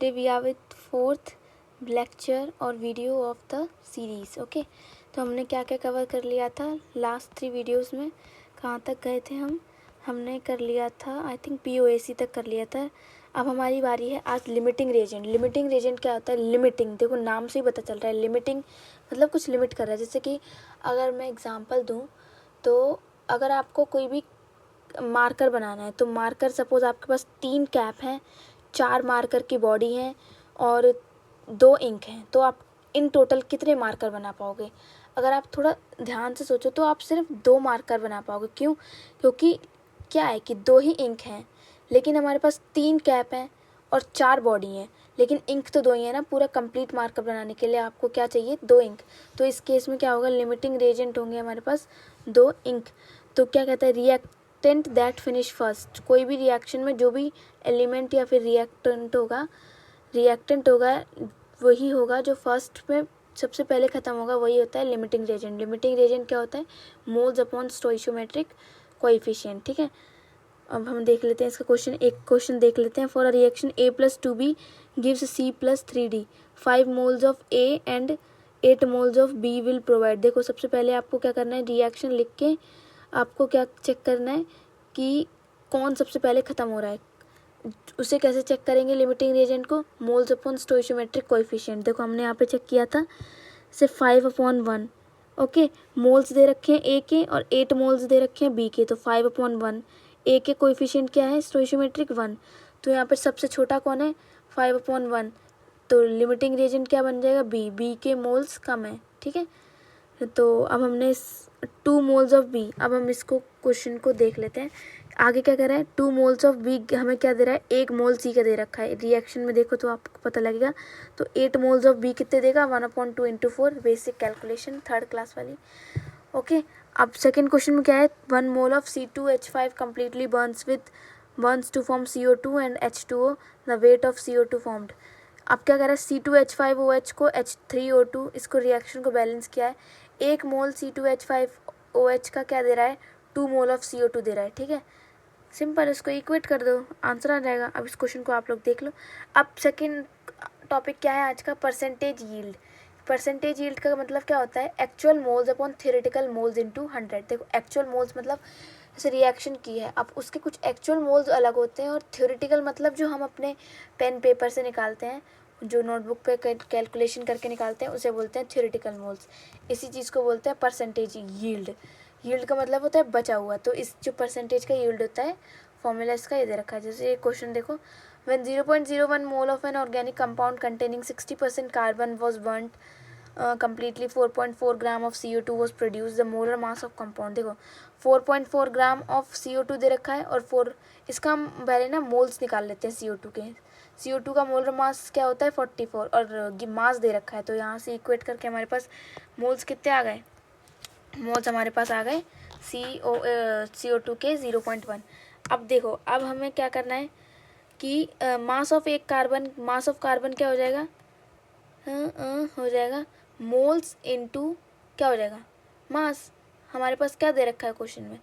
Today we are with fourth lecture और video of the series. Okay, तो हमने क्या क्या कवर कर लिया था लास्ट 3 वीडियोस में. कहाँ तक गए थे हमने कर लिया था आई थिंक POAC तक कर लिया था. अब हमारी बारी है आज लिमिटिंग रेजेंट. लिमिटिंग रेजेंट क्या होता है? लिमिटिंग, देखो नाम से ही पता चल रहा है. लिमिटिंग मतलब कुछ लिमिट कर रहा है. जैसे कि अगर मैं एग्जांपल दूँ तो अगर आपको कोई भी मार्कर बनाना है तो मार्कर सपोज़ आपके पास 3 कैप हैं, 4 मार्कर की बॉडी है और 2 इंक हैं, तो आप इन टोटल कितने मार्कर बना पाओगे? अगर आप थोड़ा ध्यान से सोचो तो आप सिर्फ 2 मार्कर बना पाओगे. क्यों? क्योंकि क्या है कि 2 ही इंक हैं, लेकिन हमारे पास 3 कैप हैं और 4 बॉडी हैं, लेकिन इंक तो 2 ही है ना. पूरा कंप्लीट मार्कर बनाने के लिए आपको क्या चाहिए? 2 इंक. तो इस केस में क्या होगा? लिमिटिंग रेजेंट होंगे हमारे पास 2 इंक. तो क्या कहता है? Reactant that finish first. कोई भी रिएक्शन में जो भी एलिमेंट या फिर रिएक्टेंट होगा वही होगा जो फर्स्ट में सबसे पहले ख़त्म होगा, वही होता है लिमिटिंग रेजेंट. लिमिटिंग रेजेंट क्या होता है? Moles upon स्टोइशियोमेट्रिक coefficient. ठीक है, अब हम देख लेते हैं इसका क्वेश्चन. एक क्वेश्चन देख लेते हैं. For a reaction A+2B gives C+3D 5 moles of A and 8 moles of B will provide. देखो सबसे पहले आपको क्या करना है? रिएक्शन लिख के आपको क्या चेक करना है कि कौन सबसे पहले ख़त्म हो रहा है. उसे कैसे चेक करेंगे लिमिटिंग रिएजेंट को? Moles upon स्टोइशियोमेट्रिक coefficient. देखो हमने यहाँ पे चेक किया था से 5/1. ओके, मोल्स दे रखे हैं A के और 8 मोल्स दे रखे हैं B के, तो 5/1. A के कोएफिशिएंट क्या है? स्टोइशियोमेट्रिक 1. तो यहाँ पर सबसे छोटा कौन है? 5/1. तो लिमिटिंग रिएजेंट क्या बन जाएगा? B के मोल्स कम है. ठीक है, तो अब हमने 2 मोल्स ऑफ B. अब हम इसको क्वेश्चन को देख लेते हैं. आगे क्या कह रहा है? 2 मोल्स ऑफ B हमें क्या दे रहा है? 1 मोल C का दे रखा है. रिएक्शन में देखो तो आपको पता लगेगा. तो 8 मोल्स ऑफ B कितने देगा? 1/2 into 4. Basic calculation 3rd class वाली. ओके, अब सेकेंड क्वेश्चन में क्या है? 1 mole of C2H5 completely burns to form CO2 and H2O. The weight of CO2 formed. अब क्या कह रहा है? C2H5OH को H3O2, इसको रिएक्शन को बैलेंस किया है. 1 मोल C2H5OH का क्या दे रहा है? 2 मोल ऑफ CO2 दे रहा है. ठीक है, सिंपल, इसको इक्वेट कर दो, आंसर आ जाएगा. अब इस क्वेश्चन को आप लोग देख लो. अब सेकंड टॉपिक क्या है आज का? Percentage yield. परसेंटेज यील्ड का मतलब क्या होता है? Actual moles upon theoretical moles into 100. देखो एक्चुअल मोल्स मतलब जैसे रिएक्शन की है, अब उसके कुछ एक्चुअल मोल्स अलग होते हैं, और थ्योरेटिकल मतलब जो हम अपने पेन पेपर से निकालते हैं, जो नोटबुक पे कैलकुलेशन करके निकालते हैं, उसे बोलते हैं थ्योरेटिकल मोल्स. इसी चीज़ को बोलते हैं परसेंटेज यील्ड. यील्ड का मतलब होता है बचा हुआ. तो इस जो परसेंटेज का यील्ड होता है, फॉर्मूला इसका ये दे रखा है. जैसे ये क्वेश्चन देखो, when 0.01 mole of an organic compound containing 60% carbon was burned completely, 4.4 gram of CO2 was produced. the molar mass of compound. देखो 4.4 ग्राम ऑफ CO2 दे रखा है, और 4 इसका हम पहले ना मोल्स निकाल लेते हैं CO2 के. CO2 का मोलर मास क्या होता है? 44, और मास दे रखा है, तो यहाँ से इक्वेट करके हमारे पास मोल्स कितने आ गए? मोल्स हमारे पास आ गए CO2 के 0.1. अब देखो, अब हमें क्या करना है कि मास ऑफ कार्बन क्या हो जाएगा? हो जाएगा मोल्स इनटू क्या हो जाएगा? मास. हमारे पास क्या दे रखा है क्वेश्चन में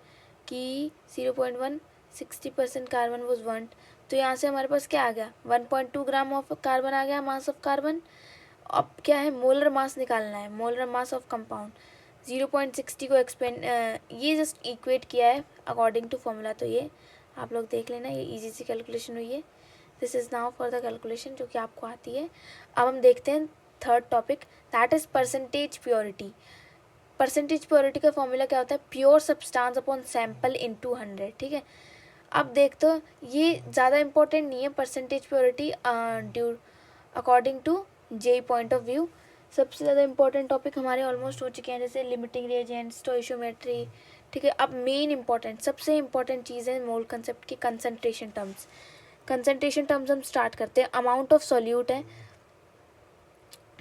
कि 0.1 60% कार्बन वॉज बर्न्ड. तो यहाँ से हमारे पास क्या आ गया? 1.2 ग्राम ऑफ कार्बन आ गया, मास ऑफ कार्बन. अब क्या है? मोलर मास निकालना है, मोलर मास ऑफ कंपाउंड. 0.60 को एक्सपेंड ये जस्ट इक्वेट किया है अकॉर्डिंग टू फॉर्मूला. तो ये आप लोग देख लेना, ये इजी सी कैलकुलेशन हुई है. This is now for the calculation जो कि आपको आती है. अब हम देखते हैं third topic, that is percentage purity. Percentage purity का फॉर्मूला क्या होता है? Pure substance upon sample into 100. ठीक है, अब देखते हो ये ज़्यादा इंपॉर्टेंट नहीं है percentage purity due according to J point of view. सबसे ज़्यादा इंपॉर्टेंट टॉपिक हमारे ऑलमोस्ट हो चुके हैं, जैसे लिमिटिंग रिएजेंट, स्टोइशियोमेट्री. ठीक है, अब मेन इंपॉर्टेंट सबसे इंपॉर्टेंट चीज़ है मोल कंसेप्ट की कंसनट्रेशन टर्म्स. कंसनट्रेशन टर्म्स हम स्टार्ट करते हैं. अमाउंट ऑफ सॉल्यूट है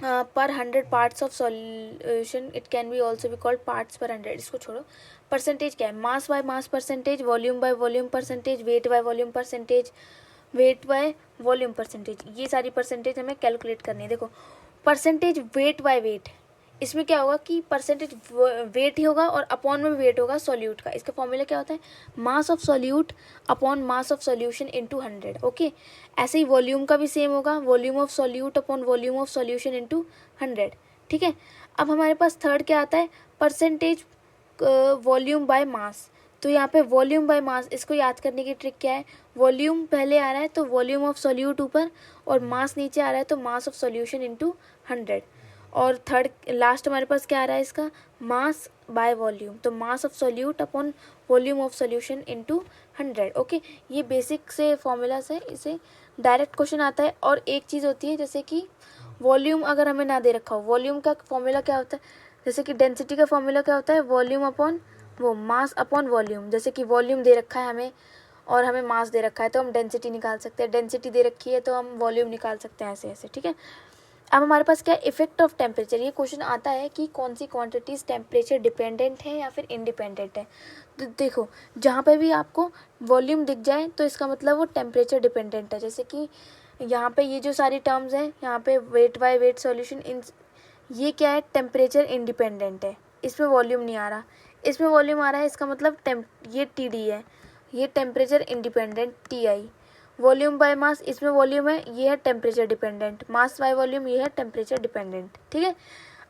पर 100 parts of solution. It can be also be called parts पर 100. इसको छोड़ो. परसेंटेज क्या है? Mass by mass percentage, volume by volume percentage, weight by volume percentage, weight by volume percentage. ये सारी परसेंटेज हमें कैलकुलेट करनी है. देखो परसेंटेज वेट बाय वेट, इसमें क्या होगा कि परसेंटेज वेट ही होगा और अपॉन में भी वेट होगा सॉल्यूट का। इसका फॉर्मूला क्या होता है, मास of solute upon mass of solution into 100। Okay, ऐसे ही वॉल्यूम का भी सेम होगा, volume of solute upon volume of solution into 100। ठीक है, अब हमारे पास थर्ड क्या आता है, परसेंटेज वॉल्यूम बाय मास। तो यहाँ पे वॉल्यूम बाय मास, इसको याद करने की ट्रिक क्या है, वॉल्यूम पहले आ रहा है तो वॉल्यूम ऑफ सॉल्यूट ऊपर और मास नीचे आ रहा है तो मास ऑफ सॉल्यूशन इनटू 100। और थर्ड लास्ट हमारे पास क्या आ रहा है इसका, मास बाय वॉल्यूम, तो मास of solute upon volume of solution into 100। Okay, ये बेसिक से फॉर्मूलाज है, इसे डायरेक्ट क्वेश्चन आता है। और एक चीज़ होती है जैसे कि वॉल्यूम अगर हमें ना दे रखा हो, वॉल्यूम का फॉर्मूला क्या होता है, जैसे कि डेंसिटी का फॉर्मूला क्या होता है, वॉल्यूम अपॉन वो मास अपॉन वॉल्यूम। जैसे कि वॉल्यूम दे रखा है हमें और हमें मास दे रखा है तो हम डेंसिटी निकाल सकते हैं, डेंसिटी दे रखी है तो हम वॉल्यूम निकाल सकते हैं, ऐसे ऐसे। ठीक है, अब हमारे पास क्या है, इफेक्ट ऑफ टेम्परेचर। ये क्वेश्चन आता है कि कौन सी क्वांटिटीज टेम्परेचर डिपेंडेंट है या फिर इंडिपेंडेंट है। तो देखो, जहाँ पे भी आपको वॉल्यूम दिख जाए तो इसका मतलब वो टेम्परेचर डिपेंडेंट है। जैसे कि यहाँ पे ये जो सारी टर्म्स हैं, यहाँ पे वेट बाय वेट सॉल्यूशन, इन ये क्या है, टेम्परेचर इंडिपेंडेंट है, इसमें वॉल्यूम नहीं आ रहा, इसमें वॉल्यूम आ रहा है, इसका मतलब ये टी डी है, ये temperature independent T I. Volume by mass, इसमें वॉल्यूम है, ये है temperature dependent, mass by volume ये है टेम्परेचर डिपेंडेंट। ठीक है,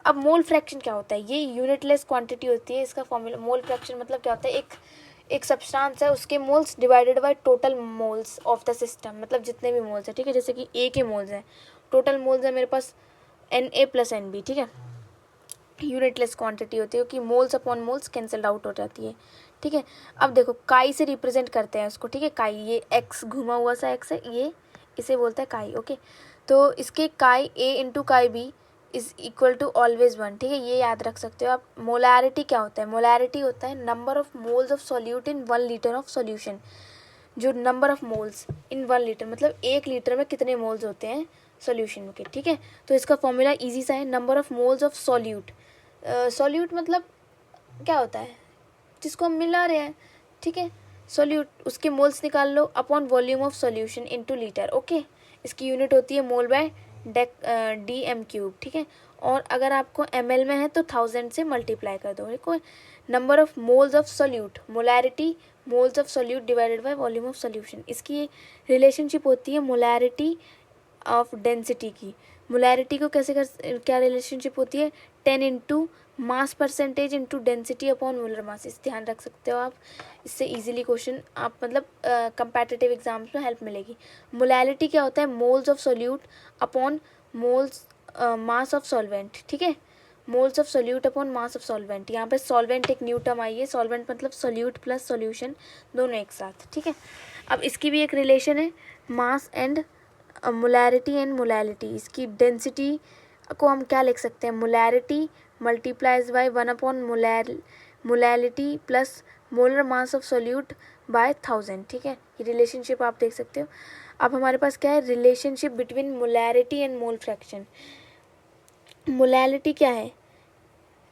अब मोल फ्रैक्शन क्या होता है, ये यूनिटलेस क्वांटिटी होती है। इसका फॉर्मूला, मोल फ्रैक्शन मतलब क्या होता है, एक सब्सटेंस है उसके moles divided by total moles of the system, मतलब जितने भी मोल्स है। ठीक है, जैसे कि ए के मोल्स हैं, टोटल मोल्स है मेरे पास Na प्लस NB। ठीक है, यूनिटलेस क्वांटिटी होती है कि moles upon moles cancelled out हो जाती है। ठीक है, अब देखो काई से रिप्रेजेंट करते हैं उसको। ठीक है, काई, ये एक्स घुमा हुआ सा एक्स है, ये इसे बोलता है काई। ओके, तो इसके chi A into chi B is equal to always 1। ठीक है, ये याद रख सकते हो आप। मोलैरिटी क्या होता है, मोलैरिटी होता है number of moles of solute in 1 litre of solution. जो number of moles in 1 litre, मतलब 1 लीटर में कितने मोल्स होते हैं सॉल्यूशन के। ठीक है, तो इसका फॉर्मूला इजी सा है, number of moles of solute. Solute मतलब क्या होता है, जिसको हम मिला रहे हैं। ठीक है, सॉल्यूट, उसके मोल्स निकाल लो upon volume of solution into litre. Okay, इसकी यूनिट होती है मोल बाय DM क्यूब। ठीक है, और अगर आपको ml में है तो 1000 से मल्टीप्लाई कर दो। देखो, number of moles of solute, molarity moles of solute divided by volume of solution. इसकी रिलेशनशिप होती है मोलैरिटी ऑफ डेंसिटी की। मोलैरिटी को कैसे क्या रिलेशनशिप होती है, 10 into mass percentage into density upon molar mass. इस ध्यान रख सकते हो आप, इससे इजीली क्वेश्चन आप मतलब कंपैटिटिव एग्जाम्स में हेल्प मिलेगी। मोलैरिटी क्या होता है, moles of solute upon moles mass of solvent. ठीक है, moles of solute upon mass of solvent. यहाँ पे सॉल्वेंट एक न्यू टर्म आई है, सॉल्वेंट मतलब सॉल्यूट प्लस सॉल्यूशन दोनों एक साथ। ठीक है, अब इसकी भी एक रिलेशन है, mass and molarity and molality. इसकी डेंसिटी को हम क्या लिख सकते हैं, molarity multiplies by 1 upon molality plus molar mass of solute by 1000। ठीक है, ये रिलेशनशिप आप देख सकते हो। अब हमारे पास क्या है, relationship between molarity and mole fraction. Molality क्या है,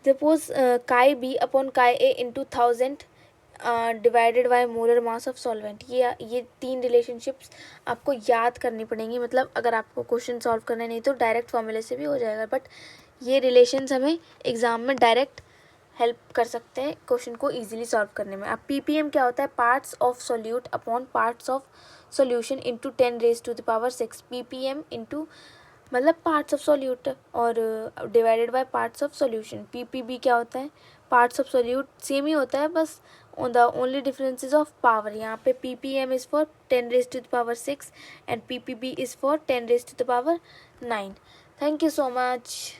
सपोज काई B अपॉन काई A into 1000 divided by molar mass of solvent. ये 3 रिलेशनशिप्स आपको याद करनी पड़ेंगी, मतलब अगर आपको क्वेश्चन सॉल्व करना नहीं तो डायरेक्ट फॉर्मूले से भी हो जाएगा, बट ये रिलेशंस हमें एग्जाम में डायरेक्ट हेल्प कर सकते हैं क्वेश्चन को इजीली सॉल्व करने में। अब PPM क्या होता है, parts of solute upon parts of solution into 10⁻⁶। PPM into मतलब पार्ट्स ऑफ सॉल्यूट और divided by parts of solution. PPB क्या होता है, पार्ट्स ऑफ सॉल्यूट सेम ही होता है, बस the only difference is of power. यहाँ पे PPM is for 10⁻⁶ and PPB is for 10⁻⁹ Thank you so much.